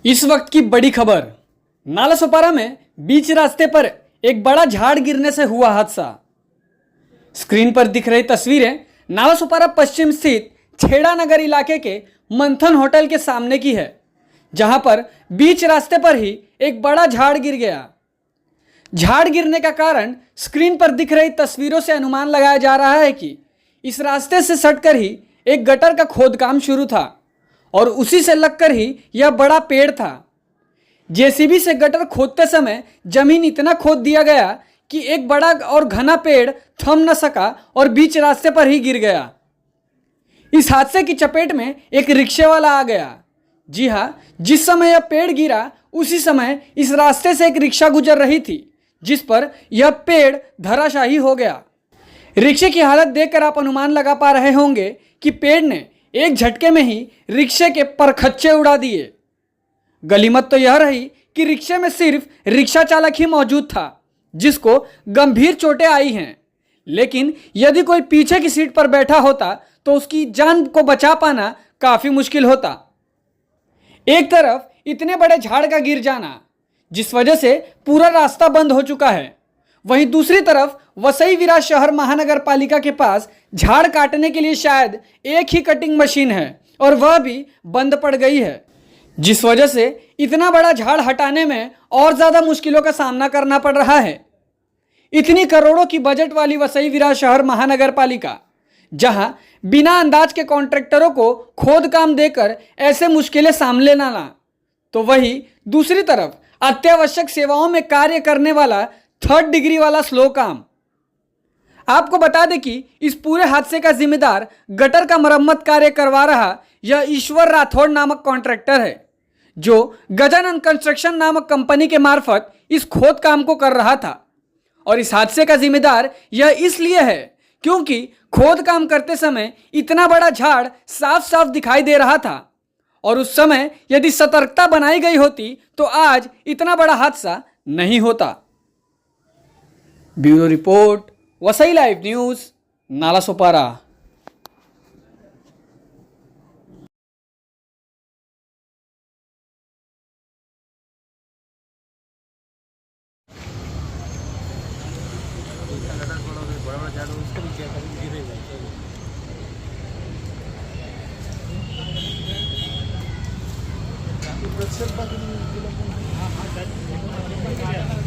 इस वक्त की बड़ी खबर। नालासोपारा में बीच रास्ते पर एक बड़ा झाड़ गिरने से हुआ हादसा। स्क्रीन पर दिख रही तस्वीरें नालासोपारा पश्चिम स्थित छेड़ा नगर इलाके के मंथन होटल के सामने की है, जहां पर बीच रास्ते पर ही एक बड़ा झाड़ गिर गया। झाड़ गिरने का कारण स्क्रीन पर दिख रही तस्वीरों से अनुमान लगाया जा रहा है कि इस रास्ते से सटकर ही एक गटर का खोदकाम शुरू था और उसी से लगकर ही यह बड़ा पेड़ था। जेसीबी से गटर खोदते समय जमीन इतना खोद दिया गया कि एक बड़ा और घना पेड़ थम न सका और बीच रास्ते पर ही गिर गया। इस हादसे की चपेट में एक रिक्शे वाला आ गया। जी हाँ, जिस समय यह पेड़ गिरा उसी समय इस रास्ते से एक रिक्शा गुजर रही थी, जिस पर यह पेड़ धराशायी हो गया। रिक्शे की हालत देखकर आप अनुमान लगा पा रहे होंगे कि पेड़ ने एक झटके में ही रिक्शे के परखच्चे उड़ा दिए। गलीमत तो यह रही कि रिक्शे में सिर्फ रिक्शा चालक ही मौजूद था, जिसको गंभीर चोटें आई हैं। लेकिन यदि कोई पीछे की सीट पर बैठा होता तो उसकी जान को बचा पाना काफी मुश्किल होता। एक तरफ इतने बड़े झाड़ का गिर जाना, जिस वजह से पूरा रास्ता बंद हो चुका है, वहीं दूसरी तरफ वसई विराट शहर महानगर पालिका के पास झाड़ काटने के लिए शायद एक ही कटिंग मशीन है और वह भी बंद पड़ गई है, जिस वजह से इतना बड़ा झाड़ हटाने में और ज्यादा मुश्किलों का सामना करना पड़ रहा है। इतनी करोड़ों की बजट वाली वसई विराट शहर महानगर पालिका, जहां बिना अंदाज के कॉन्ट्रैक्टरों को खोद काम देकर ऐसे मुश्किलें सामने लाना, तो वही दूसरी तरफ अत्यावश्यक सेवाओं में कार्य करने वाला थर्ड डिग्री वाला स्लो काम। आपको बता दें कि इस पूरे हादसे का जिम्मेदार गटर का मरम्मत कार्य करवा रहा यह ईश्वर राठौड़ नामक कॉन्ट्रैक्टर है, जो गजानन कंस्ट्रक्शन नामक कंपनी के मार्फत इस खोद काम को कर रहा था। और इस हादसे का जिम्मेदार यह इसलिए है क्योंकि खोद काम करते समय इतना बड़ा झाड़ साफ साफ दिखाई दे रहा था और उस समय यदि सतर्कता बनाई गई होती तो आज इतना बड़ा हादसा नहीं होता। Bureau report, Vasai live news, Nalasopara. हाँ हाँ